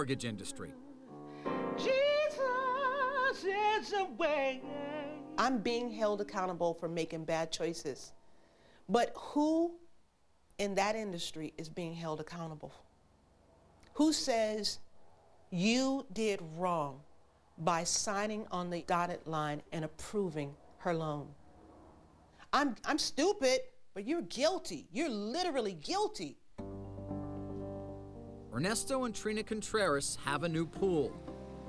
mortgage industry. Jesus is a way. I'm being held accountable for making bad choices. But who in that industry is being held accountable? Who says you did wrong by signing on the dotted line and approving her loan? I'm stupid, but you're guilty. You're literally guilty. Ernesto and Trina Contreras have a new pool,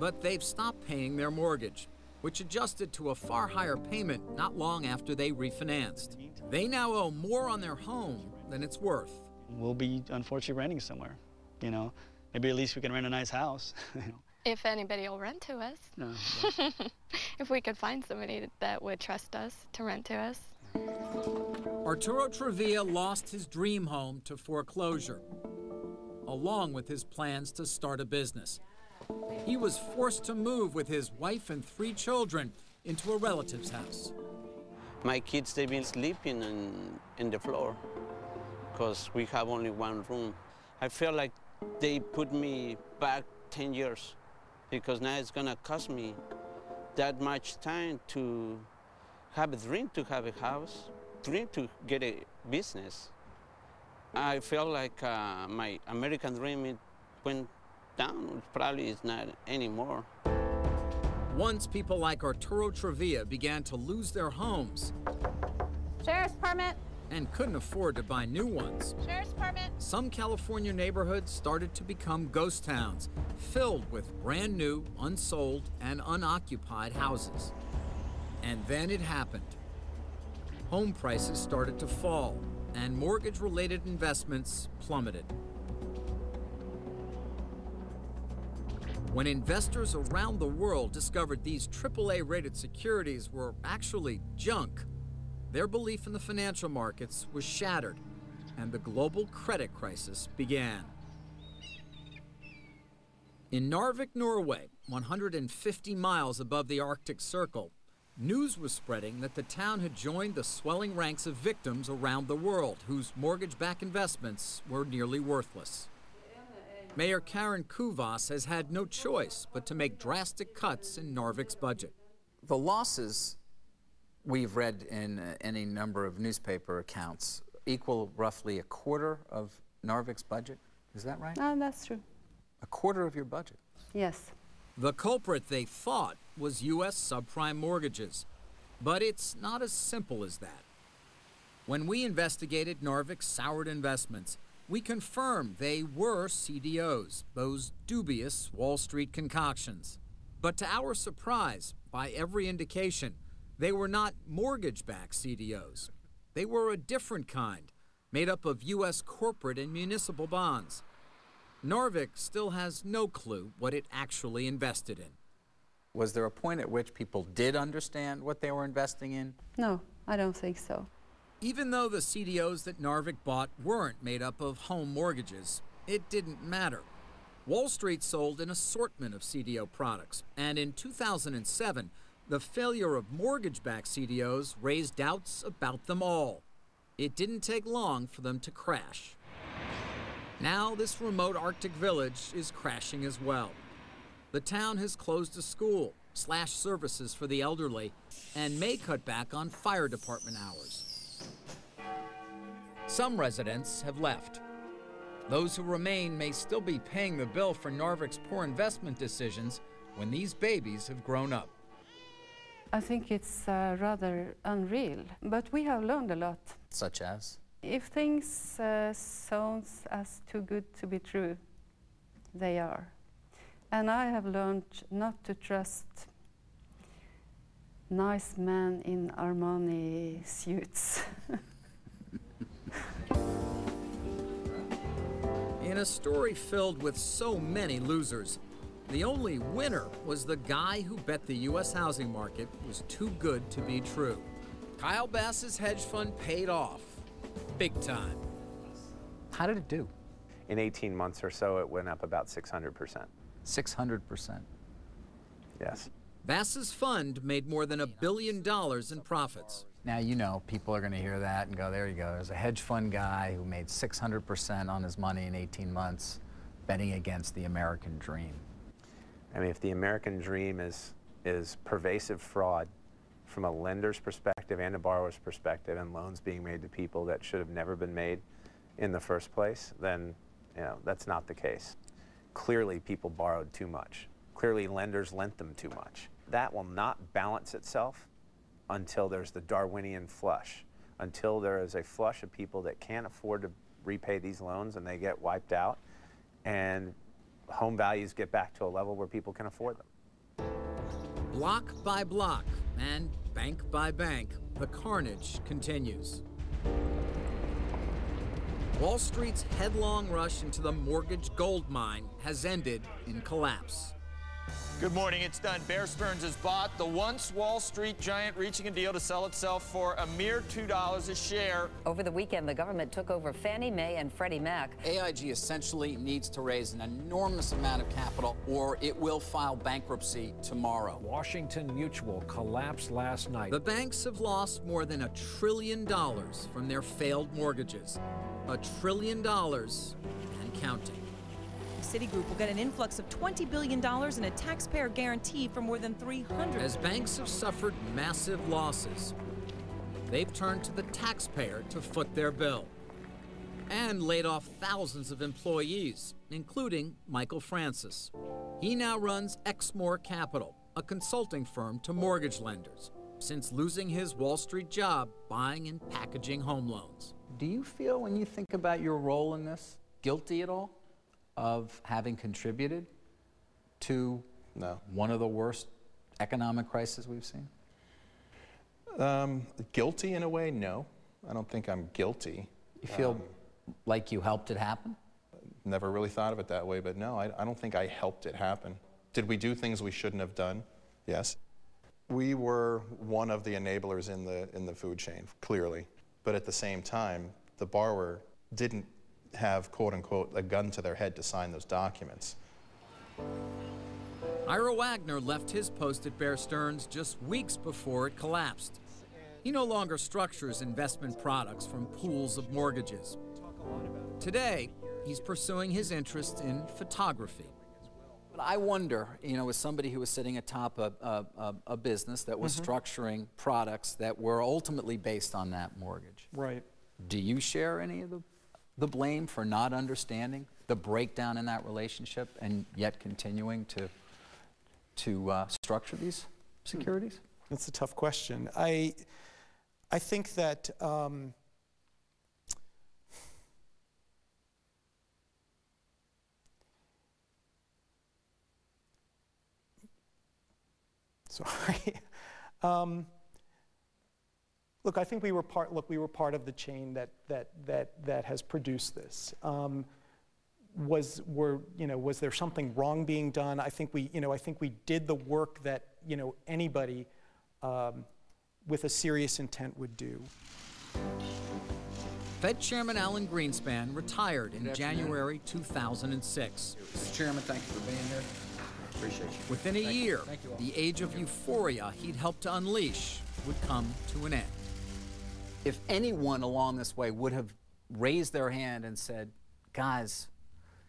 but they've stopped paying their mortgage, which adjusted to a far higher payment not long after they refinanced. They now owe more on their home than it's worth. We'll be unfortunately renting somewhere, you know. Maybe at least we can rent a nice house. If anybody will rent to us. No, If we could find somebody that would trust us to rent to us. Arturo Trevilla lost his dream home to foreclosure, along with his plans to start a business. He was forced to move with his wife and 3 children into a relative's house. My kids, they've been sleeping in the floor because we have only one room. I feel like they put me back 10 years because now it's gonna cost me that much time to have a dream to have a house, dream to get a business. I feel like my American dream, it went down. Probably it's not anymore. Once people like Arturo Trevilla began to lose their homes Sheriff's permit. and couldn't afford to buy new ones, Sheriff's permit. some California neighborhoods started to become ghost towns, filled with brand new, unsold, and unoccupied houses. And then it happened. Home prices started to fall, and mortgage-related investments plummeted. When investors around the world discovered these AAA-rated securities were actually junk, their belief in the financial markets was shattered, and the global credit crisis began. In Narvik, Norway, 150 miles above the Arctic Circle, news was spreading that the town had joined the swelling ranks of victims around the world whose mortgage-backed investments were nearly worthless. Mayor Karen Kuvas has had no choice but to make drastic cuts in Narvik's budget. The losses we've read in any number of newspaper accounts equal roughly a quarter of Narvik's budget. Is that right? That's true. A quarter of your budget? Yes. The culprit, they thought, was U.S. subprime mortgages. But it's not as simple as that. When we investigated Narvik's soured investments, we confirmed they were CDOs, those dubious Wall Street concoctions. But to our surprise, by every indication, they were not mortgage-backed CDOs. They were a different kind, made up of U.S. corporate and municipal bonds. Narvik still has no clue what it actually invested in. Was there a point at which people did understand what they were investing in? No, I don't think so. Even though the CDOs that Narvik bought weren't made up of home mortgages, it didn't matter. Wall Street sold an assortment of CDO products, and in 2007, the failure of mortgage-backed CDOs raised doubts about them all. It didn't take long for them to crash. Now this remote Arctic village is crashing as well. The town has closed a school, slashed services for the elderly, and may cut back on fire department hours. Some residents have left. Those who remain may still be paying the bill for Narvik's poor investment decisions when these babies have grown up. I think it's rather unreal, but we have learned a lot. Such as? If things sounds as too good to be true, they are. And I have learned not to trust nice men in Armani suits. In a story filled with so many losers, the only winner was the guy who bet the U.S. housing market was too good to be true. Kyle Bass's hedge fund paid off, big time. How did it do? In 18 months or so, it went up about 600%. 600%. Yes. Bass's fund made more than $1 billion in profits. Now, you know, people are going to hear that and go, there you go. There's a hedge fund guy who made 600% on his money in 18 months. betting against the American dream? I mean, if the American dream is pervasive fraud from a lender's perspective and a borrower's perspective, and loans being made to people that should have never been made in the first place, then that's not the case. Clearly, people borrowed too much. Clearly, lenders lent them too much. That will not balance itself until there's the Darwinian flush, until there is a flush of people that can't afford to repay these loans and they get wiped out, and home values get back to a level where people can afford them. Block by block and bank by bank, the carnage continues. Wall Street's headlong rush into the mortgage gold mine has ended in collapse. Good morning. It's done. Bear Stearns has bought the once Wall Street giant, reaching a deal to sell itself for a mere $2 a share. Over the weekend, the government took over Fannie Mae and Freddie Mac. AIG essentially needs to raise an enormous amount of capital, or it will file bankruptcy tomorrow. Washington Mutual collapsed last night. The banks have lost more than $1 trillion from their failed mortgages. $1 trillion and counting. Citigroup will get an influx of $20 billion and a taxpayer guarantee for more than 300. As banks have suffered massive losses, they've turned to the taxpayer to foot their bill and laid off thousands of employees, including Michael Francis. He now runs Exmoor Capital, a consulting firm to mortgage lenders, since losing his Wall Street job buying and packaging home loans. Do you feel, when you think about your role in this, guilty at all of having contributed to one of the worst economic crises we've seen? Guilty in a way, no. I don't think I'm guilty. You feel like you helped it happen? Never really thought of it that way, but no, I don't think I helped it happen. Did we do things we shouldn't have done? Yes. We were one of the enablers in the food chain, clearly. But at the same time, the borrower didn't have, quote unquote, a gun to their head to sign those documents. Ira Wagner left his post at Bear Stearns just weeks before it collapsed. He no longer structures investment products from pools of mortgages. Today, he's pursuing his interest in photography. But I wonder, as somebody who was sitting atop a business that was structuring products that were ultimately based on that mortgage. Right. Do you share any of the blame for not understanding the breakdown in that relationship and yet continuing to structure these securities? That's a tough question. I think that look, I think we were part of the chain that has produced this. Was there something wrong being done? I think we did the work that anybody with a serious intent would do. Fed Chairman Alan Greenspan retired in January 2006. Mr. Chairman, thank you for being here. Appreciate you. Within a year, the age of euphoria he'd helped to unleash would come to an end. If anyone along this way would have raised their hand and said, guys,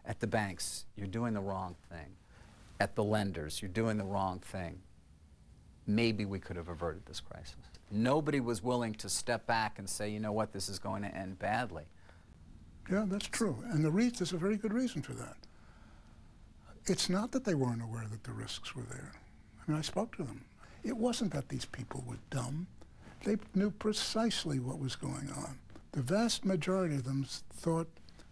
at the banks, you're doing the wrong thing. At the lenders, you're doing the wrong thing, maybe we could have averted this crisis. Nobody was willing to step back and say, you know what, this is going to end badly. Yeah, that's true. And there's a very good reason for that. It's not that they weren't aware that the risks were there. I mean, I spoke to them. It wasn't that these people were dumb. They knew precisely what was going on. The vast majority of them thought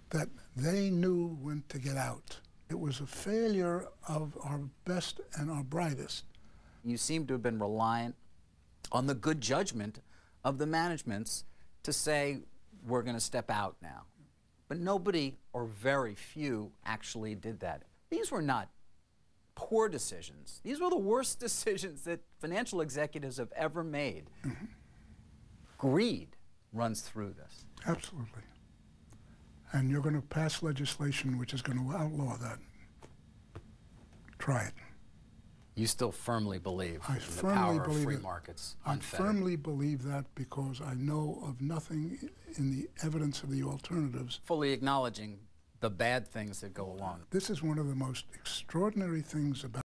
that they knew when to get out. It was a failure of our best and our brightest. You seem to have been reliant on the good judgment of the managements to say, we're going to step out now. But nobody, or very few, actually did that. These were not poor decisions. These were the worst decisions that financial executives have ever made. Greed runs through this. Absolutely. And you're going to pass legislation which is going to outlaw that. Try it. You still firmly believe in the power of free markets unfettered. I firmly believe that because I know of nothing in the evidence of the alternatives. Fully acknowledging the bad things that go along. This is one of the most extraordinary things about